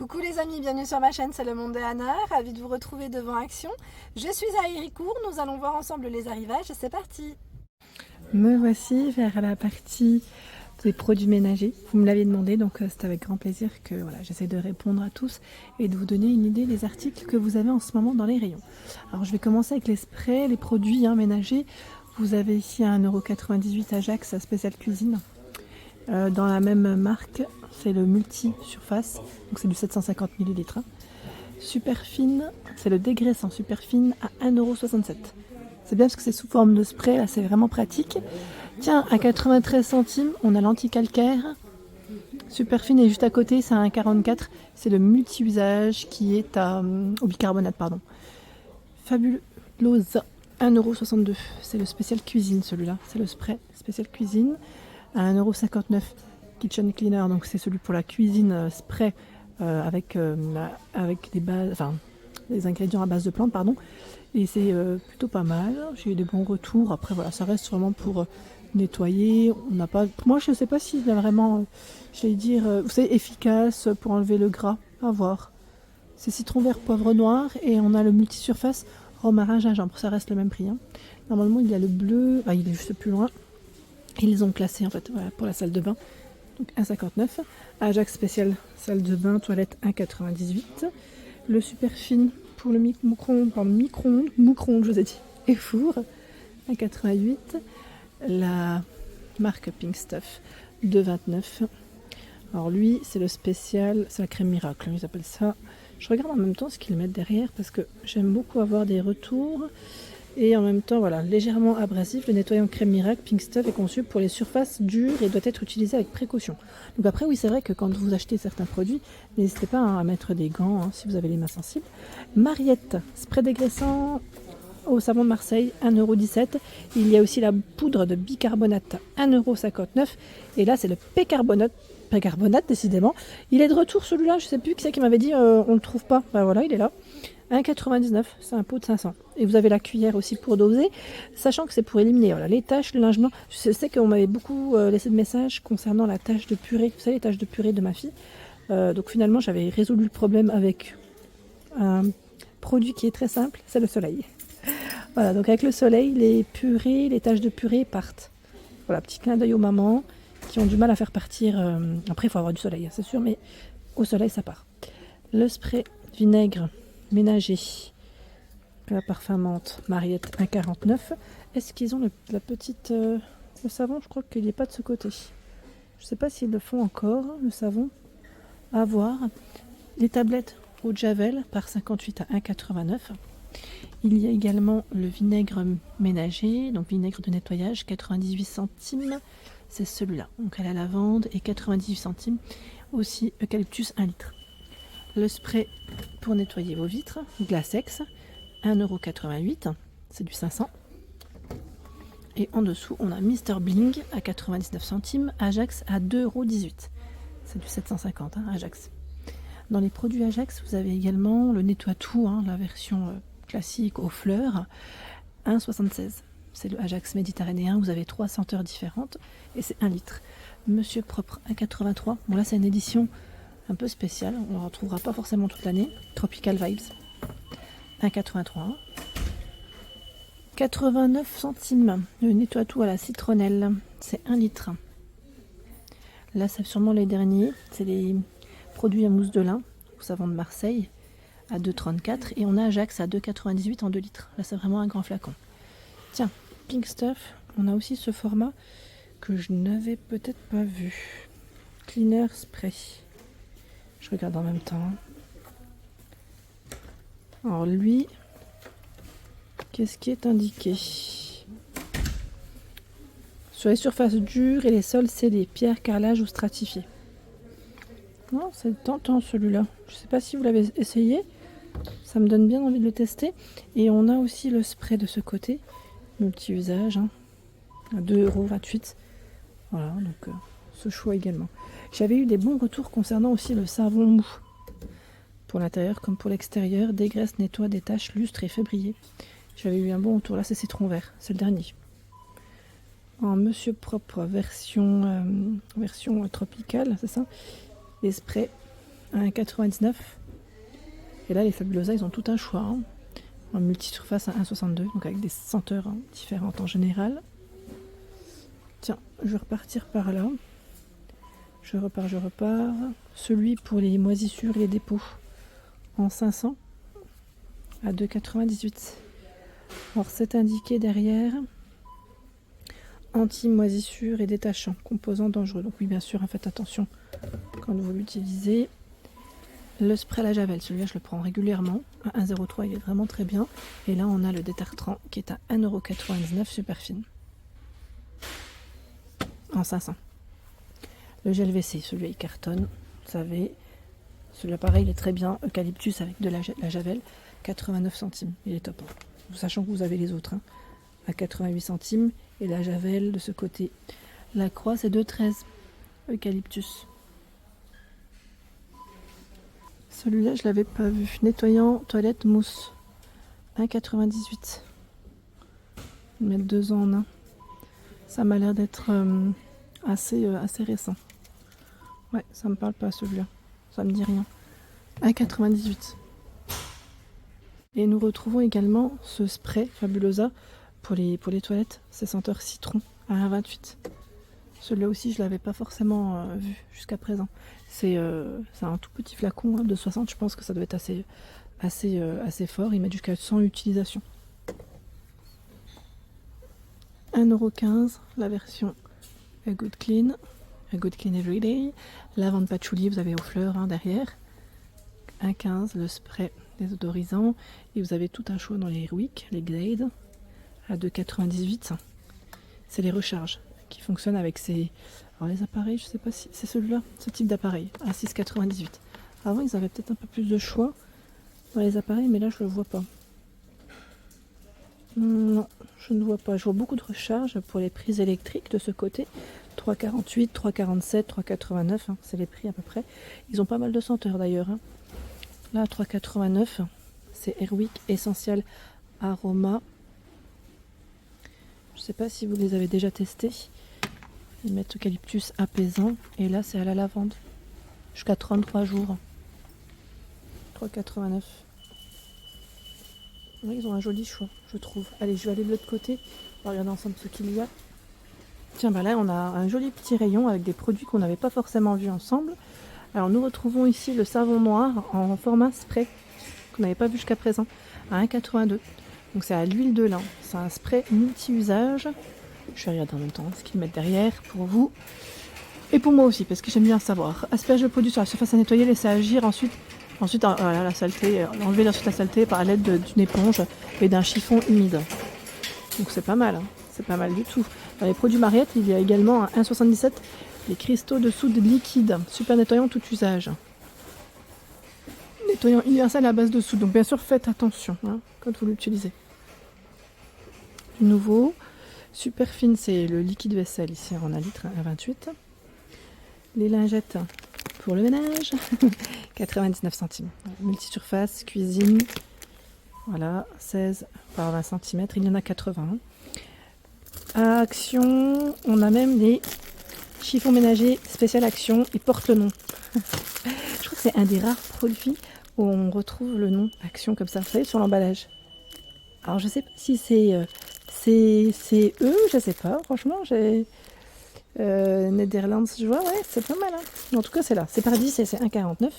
Coucou les amis, bienvenue sur ma chaîne, c'est le monde de Anna, ravie de vous retrouver devant Action. Je suis à Héricourt, nous allons voir ensemble les arrivages, c'est parti. Me voici vers la partie des produits ménagers. Vous me l'avez demandé, donc c'est avec grand plaisir que voilà, j'essaie de répondre à tous et de vous donner une idée des articles que vous avez en ce moment dans les rayons. Alors je vais commencer avec les sprays, les produits ménagers. Vous avez ici un 1,98 € Ajax spécial cuisine. Dans la même marque, c'est le multi-surface, donc c'est du 750 ml. Super fine, c'est le dégraissant super fine à 1,67 €. C'est bien parce que c'est sous forme de spray, là c'est vraiment pratique. Tiens, à 93 centimes, on a l'anti-calcaire. Super fine et juste à côté, c'est un 1,44 €. C'est le multi-usage qui est au bicarbonate, pardon. Fabulosa, 1,62 €. C'est le spécial cuisine celui-là, c'est le spray spécial cuisine. À 1,59 € Kitchen Cleaner, donc c'est celui pour la cuisine spray avec des bases, enfin des ingrédients à base de plantes, pardon. Et c'est plutôt pas mal. J'ai eu des bons retours. Après voilà, ça reste vraiment pour nettoyer. On n'a pas. Moi je sais pas s'il est vraiment, j'allais dire, c'est efficace pour enlever le gras. À voir. C'est citron vert, poivre noir et on a le multisurface romarin gingembre. Ça reste le même prix. Hein. Normalement il y a le bleu, il est juste plus loin. Ils les ont classés en fait voilà, pour la salle de bain. Donc 1,59 €. Ajax spécial salle de bain, toilette 1,98 €. Le super fine pour le micro-ondes, je vous ai dit, et four 1,88 €. La marque Pink Stuff 2,29 €. Alors lui, c'est le spécial, c'est la crème miracle, ils appellent ça. Je regarde en même temps ce qu'ils mettent derrière parce que j'aime beaucoup avoir des retours. Et en même temps, voilà, légèrement abrasif, le nettoyant crème miracle Pink Stuff est conçu pour les surfaces dures et doit être utilisé avec précaution. Donc après, oui, c'est vrai que quand vous achetez certains produits, n'hésitez pas à mettre des gants si vous avez les mains sensibles. Mariette, spray dégraissant au savon de Marseille, 1,17 €. Il y a aussi la poudre de bicarbonate, 1,59 €. Et là, c'est le pécarbonate, décidément. Il est de retour celui-là, je ne sais plus qui c'est qui m'avait dit on ne le trouve pas. Ben voilà, il est là. 1,99 €, c'est un pot de 500. Et vous avez la cuillère aussi pour doser, sachant que c'est pour éliminer voilà, les taches, le linge blanc. Je sais qu'on m'avait beaucoup laissé de messages concernant la tache de purée. Vous savez, les taches de purée de ma fille. Donc finalement, j'avais résolu le problème avec un produit qui est très simple, c'est le soleil. Voilà, donc avec le soleil, les purées, les taches de purée partent. Voilà, petit clin d'œil aux mamans qui ont du mal à faire partir. Après, il faut avoir du soleil, c'est sûr, mais au soleil, ça part. Le spray vinaigre ménager, la parfum menthe Mariette 1,49 €. Est-ce qu'ils ont la petite le savon? Je crois qu'il n'est pas de ce côté. Je ne sais pas s'ils le font encore, le savon. À voir. Les tablettes eau de javel par 58 à 1,89 €. Il y a également le vinaigre ménager, donc vinaigre de nettoyage, 98 centimes. C'est celui-là. Donc à la lavande et 98 centimes. Aussi eucalyptus 1 litre. Le spray pour nettoyer vos vitres, Glacex, 1,88 €, c'est du 500. Et en dessous, on a Mr Bling à 99 centimes, Ajax à 2,18 €, c'est du 750, Ajax. Dans les produits Ajax, vous avez également le Nettoie Tout, la version classique aux fleurs, 1,76 €. C'est le Ajax méditerranéen, vous avez 3 senteurs différentes et c'est 1 litre. Monsieur Propre, 1,83 €. Bon là c'est une édition un peu spécial, on ne le retrouvera pas forcément toute l'année. Tropical Vibes, 1,83 €. 89 centimes, le Nettoie Tout à la citronnelle, c'est 1 litre. Là, c'est sûrement les derniers, c'est les produits à mousse de lin, au savon de Marseille, à 2,34 €. Et on a Ajax à 2,98 € en 2 litres. Là, c'est vraiment un grand flacon. Tiens, Pink Stuff, on a aussi ce format que je n'avais peut-être pas vu. Cleaner Spray. Je regarde en même temps. Alors lui, qu'est-ce qui est indiqué? Sur les surfaces dures et les sols scellés, pierre, carrelage ou stratifié. Non, c'est tentant celui-là. Je ne sais pas si vous l'avez essayé. Ça me donne bien envie de le tester. Et on a aussi le spray de ce côté, multi-usage, à 2,28 €. Voilà, donc ce choix également. J'avais eu des bons retours concernant aussi le savon mou. Pour l'intérieur comme pour l'extérieur, dégraisse, nettoie, détache, lustre et fait briller. J'avais eu un bon retour. Là, c'est citron vert, c'est le dernier. En Monsieur Propre, version tropicale, c'est ça. Les sprays à 1,99. Et là, les Fabulosa, ils ont tout un choix. Hein. En multi-surface à 1,62, donc avec des senteurs différentes en général. Tiens, je vais repartir par là. Je repars. Celui pour les moisissures et les dépôts en 500 à 2,98. Alors c'est indiqué derrière anti-moisissure et détachant, composant dangereux. Donc oui, bien sûr, faites attention quand vous l'utilisez. Le spray à la javel, celui-là je le prends régulièrement à 1,03, il est vraiment très bien. Et là on a le détartrant qui est à 1,99 €, super fine. En 500. Le gel WC, celui-là il cartonne, vous savez. Celui-là pareil, il est très bien, eucalyptus avec de la javel, 89 centimes, il est top. Hein. Sachant que vous avez les autres, hein, à 88 centimes, et la javel de ce côté. La croix c'est 2,13, eucalyptus. Celui-là je l'avais pas vu, nettoyant toilette mousse, 1,98. Mettre 2 ans en un. Ça m'a l'air d'être assez récent. Ouais, ça me parle pas celui-là. Ça me dit rien. 1,98. Et nous retrouvons également ce spray Fabulosa pour les toilettes. C'est senteur citron à 1,28. Celui-là aussi, je l'avais pas forcément vu jusqu'à présent. C'est un tout petit flacon de 60. Je pense que ça doit être assez fort. Il met jusqu'à 100 utilisations. 1,15 € la version A Good Clean Everyday. Lavande patchouli, vous avez aux fleurs derrière. 1,15 € le spray désodorisant. Et vous avez tout un choix dans les Airwick, les Glade, à 2,98 €. C'est les recharges qui fonctionnent avec ces... Alors les appareils, je sais pas si c'est celui-là, ce type d'appareil, à 6,98 €. Avant, ils avaient peut-être un peu plus de choix dans les appareils, mais là, je le vois pas. Non, je ne vois pas. Je vois beaucoup de recharges pour les prises électriques de ce côté. 3,48, 3,47, 3,89, hein, c'est les prix à peu près. Ils ont pas mal de senteurs d'ailleurs. Hein. Là, 3,89, c'est Airwick Essential Aroma. Je ne sais pas si vous les avez déjà testés. Ils mettent eucalyptus apaisant. Et là, c'est à la lavande. Jusqu'à 33 jours. 3,89. Oui, ils ont un joli choix, je trouve. Allez, je vais aller de l'autre côté. On va regarder ensemble ce qu'il y a. Tiens, bah là, on a un joli petit rayon avec des produits qu'on n'avait pas forcément vus ensemble. Alors, nous retrouvons ici le savon noir en format spray, qu'on n'avait pas vu jusqu'à présent, à 1,82. Donc, c'est à l'huile de lin. C'est un spray multi-usage. Je vais regarder en même temps ce qu'ils mettent derrière pour vous. Et pour moi aussi, parce que j'aime bien savoir. Asperge de produit sur la surface à nettoyer, laisser agir. Ensuite, voilà, la saleté, enlever ensuite la saleté par l'aide d'une éponge et d'un chiffon humide. Donc c'est pas mal, hein. C'est pas mal du tout. Dans les produits Mariette, il y a également un 1,77 les cristaux de soude liquide, super nettoyant tout usage. Nettoyant universel à base de soude, donc bien sûr faites attention quand vous l'utilisez. Du nouveau, super fine, c'est le liquide vaisselle ici en 1 litre à 28. Les lingettes pour le ménage, 99 centimes. Multisurface, cuisine, voilà, 16 par 20 cm, il y en a 80. À Action, on a même les chiffons ménagers spécial Action, ils portent le nom. Je crois que c'est un des rares produits où on retrouve le nom Action comme ça, vous savez, sur l'emballage. Alors je sais pas si c'est eux, je sais pas, franchement, j'ai... Netherlands, je vois, ouais, c'est pas mal. Hein. En tout cas, c'est là. C'est par 10 et c'est 1,49.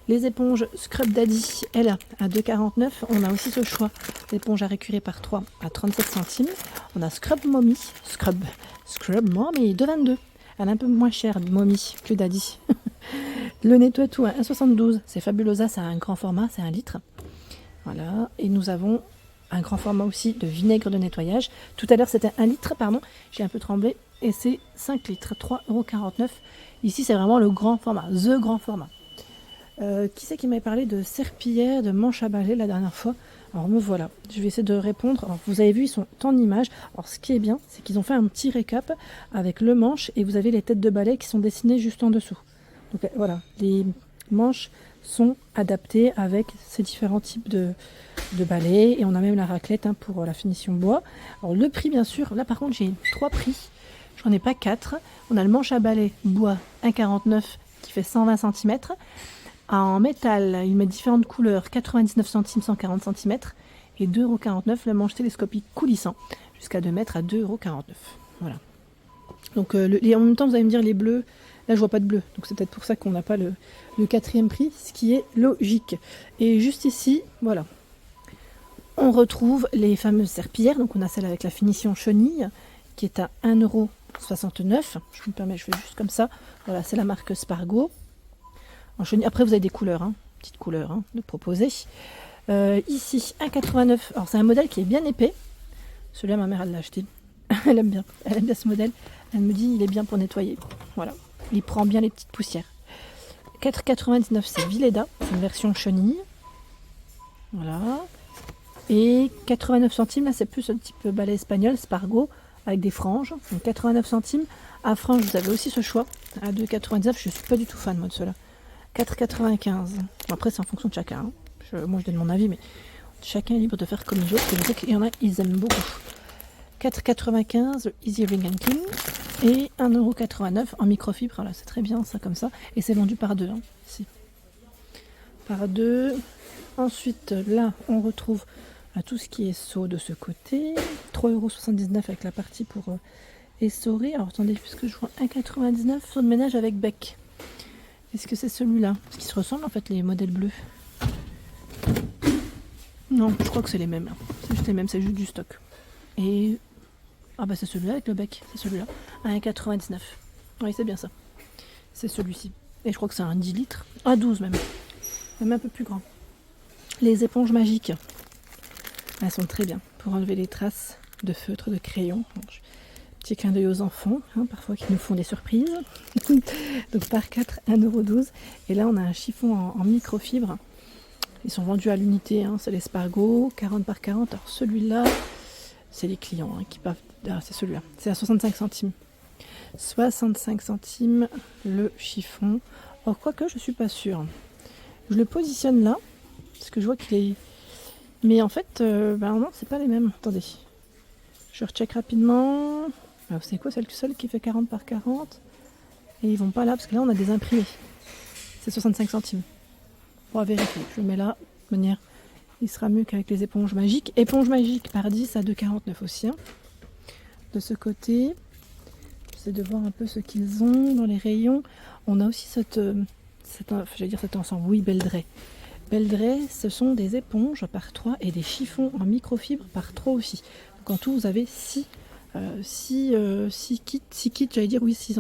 Les éponges Scrub Daddy, elle, à 2,49. On a aussi ce choix d'éponge à récurer par 3 à 37 centimes. On a Scrub Mommy, Scrub Mommy, 2,22. Elle est un peu moins chère, Mommy, que Daddy. Le nettoie tout à 1,72. C'est Fabulosa, c'est un grand format, c'est 1 litre. Voilà. Et nous avons un grand format aussi de vinaigre de nettoyage. Tout à l'heure, c'était 1 litre, pardon. J'ai un peu tremblé. Et c'est 5 litres, 3,49 €. Ici, c'est vraiment le grand format, the grand format. Qui c'est qui m'avait parlé de serpillière, de manche à balai la dernière fois? Alors me voilà, je vais essayer de répondre. Alors, vous avez vu, ils sont en images. Alors ce qui est bien, c'est qu'ils ont fait un petit récap avec le manche et vous avez les têtes de balai qui sont dessinées juste en dessous. Donc voilà, les manches sont adaptées avec ces différents types de balais. Et on a même la raclette pour la finition bois. Alors le prix, bien sûr, là par contre, j'ai 3 prix. J'en ai pas 4. On a le manche à balai bois 1,49 qui fait 120 cm En métal, ils mettent différentes couleurs, 99 centimes, 140 cm et 2,49 € le manche télescopique coulissant, jusqu'à 2 mètres à 2,49 €. Voilà. Donc en même temps, vous allez me dire les bleus, là je vois pas de bleu, donc c'est peut-être pour ça qu'on n'a pas le 4e prix, ce qui est logique. Et juste ici, voilà, on retrouve les fameuses serpillères. Donc on a celle avec la finition chenille qui est à 1,69 €. Je me permets, je fais juste comme ça. Voilà, c'est la marque Spargo. En chenille. Après vous avez des couleurs, hein, petites couleurs hein, de proposer. Ici 1,89 €. Alors c'est un modèle qui est bien épais. Celui-là ma mère elle l'a acheté. Elle aime bien ce modèle. Elle me dit il est bien pour nettoyer. Voilà, il prend bien les petites poussières. 4,99 €, c'est Villeda, c'est une version chenille. Voilà. Et 89 centimes, là c'est plus un type balai espagnol, Spargo, avec des franges. Donc 89 centimes. À franges, vous avez aussi ce choix. À 2,99 €, je suis pas du tout fan moi de ceux-là. 4,95 €. Après c'est en fonction de chacun. Hein. Moi je donne mon avis, mais chacun est libre de faire comme il veut. Parce que je sais qu'il y en a, ils aiment beaucoup. 4,95 € Easy Ring and Clean. Et 1,89 € en microfibre. Voilà, c'est très bien ça comme ça. Et c'est vendu par 2. Hein, ici. Par 2. Ensuite, là, on retrouve tout ce qui est seau de ce côté. 3,79 € avec la partie pour essorer. Alors attendez, puisque je vois 1,99 € seau de ménage avec bec. Est-ce que c'est celui-là? Parce qu'ils se ressemblent en fait les modèles bleus. Non, je crois que c'est les mêmes. C'est juste les mêmes, c'est juste du stock. Et ah bah c'est celui-là avec le bec, c'est celui-là. 1,99 €. Oui, c'est bien ça. C'est celui-ci. Et je crois que c'est un 10 litres. Ah 12 même. Même un peu plus grand. Les éponges magiques. Elles sont très bien pour enlever les traces de feutre, de crayon. Petit clin d'œil aux enfants, hein, parfois qui nous font des surprises. Donc par 4, 1,12 €. Et là on a un chiffon en microfibre. Ils sont vendus à l'unité, hein, c'est les Spargo, 40 par 40. Alors celui-là, c'est les clients hein, qui peuvent... Ah, c'est celui-là, c'est à 65 centimes. 65 centimes le chiffon. Alors quoique, je suis pas sûre. Je le positionne là, parce que je vois qu'il est... Mais en fait, non, c'est pas les mêmes. Attendez, je recheck rapidement. Alors, c'est quoi celle qui fait 40 par 40? Et ils vont pas là, parce que là, on a des imprimés. C'est 65 centimes. On va vérifier. Je le mets là, de manière... Il sera mieux qu'avec les éponges magiques. Éponge magique par 10 à 2,49 € aussi. Hein. De ce côté, j'essaie de voir un peu ce qu'ils ont dans les rayons. On a aussi cet ensemble. Oui, Beldray. Beldray, ce sont des éponges par 3 et des chiffons en microfibre par 3 aussi. Donc en tout, vous avez 6 kits, j'allais dire, oui, 6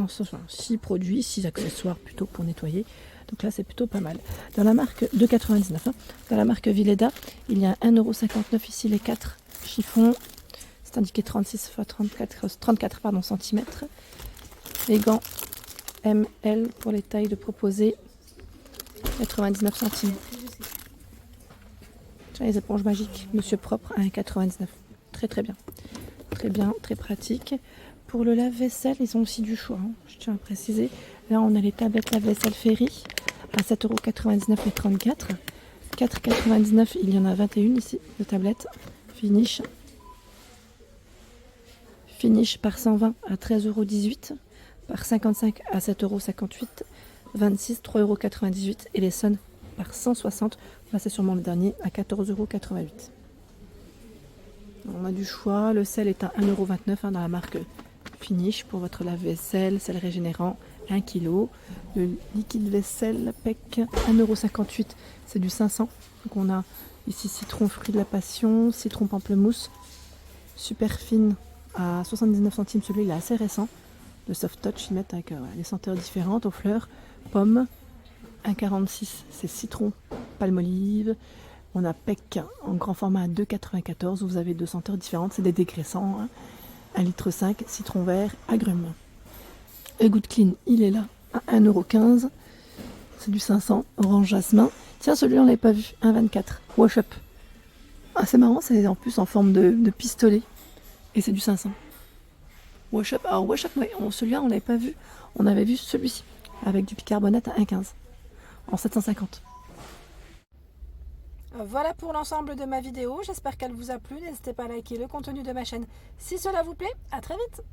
produits, 6 accessoires plutôt pour nettoyer. Donc là, c'est plutôt pas mal. Dans la marque 2,99 €, hein, dans la marque Villeda, il y a 1,59 € ici les 4 chiffons. C'est indiqué 36 x 34 centimètres. Les gants ML pour les tailles de proposer, 99 centimes. Les éponges magiques, Monsieur Propre, à 1,99 €. Très très bien. Très bien, très pratique. Pour le lave-vaisselle, ils ont aussi du choix. Hein, je tiens à préciser. Là, on a les tablettes lave-vaisselle Ferry à 7,99 € et 34. 4,99 €, il y en a 21 ici, de tablettes. Finish. Finish par 120 à 13,18 €. Par 55 à 7,58 €. 26, 3,98 € et les Sun par 160. Là, c'est sûrement le dernier à 14,88 €. On a du choix. Le sel est à 1,29 € hein, dans la marque Finish pour votre lave-vaisselle, sel régénérant, 1 kg. Le liquide vaisselle PEC, 1,58 €, c'est du 500. Donc on a ici citron fruit de la passion, citron pamplemousse, super fine à 79 centimes. Celui-là, il est assez récent. Le soft touch, ils mettent avec des senteurs différentes, aux fleurs, pommes. 1,46 €, c'est citron, palme-olive. On a PEC en grand format à 2,94 €. Vous avez 2 senteurs différentes, c'est des dégraissants. Hein. 1,5 litre, citron vert, agrumes. Le Good Clean, il est là à 1,15 €. C'est du 500, orange jasmin. Tiens, celui-là, on l'avait pas vu, 1,24 €. Wash Up. Ah, c'est marrant, c'est en plus en forme de pistolet. Et c'est du 500. Wash Up, alors Wash Up, ouais, celui-là, on l'avait pas vu. On avait vu celui-ci, avec du bicarbonate à 1,15 €. En 750. Voilà pour l'ensemble de ma vidéo. J'espère qu'elle vous a plu. N'hésitez pas à liker le contenu de ma chaîne si cela vous plaît. À très vite.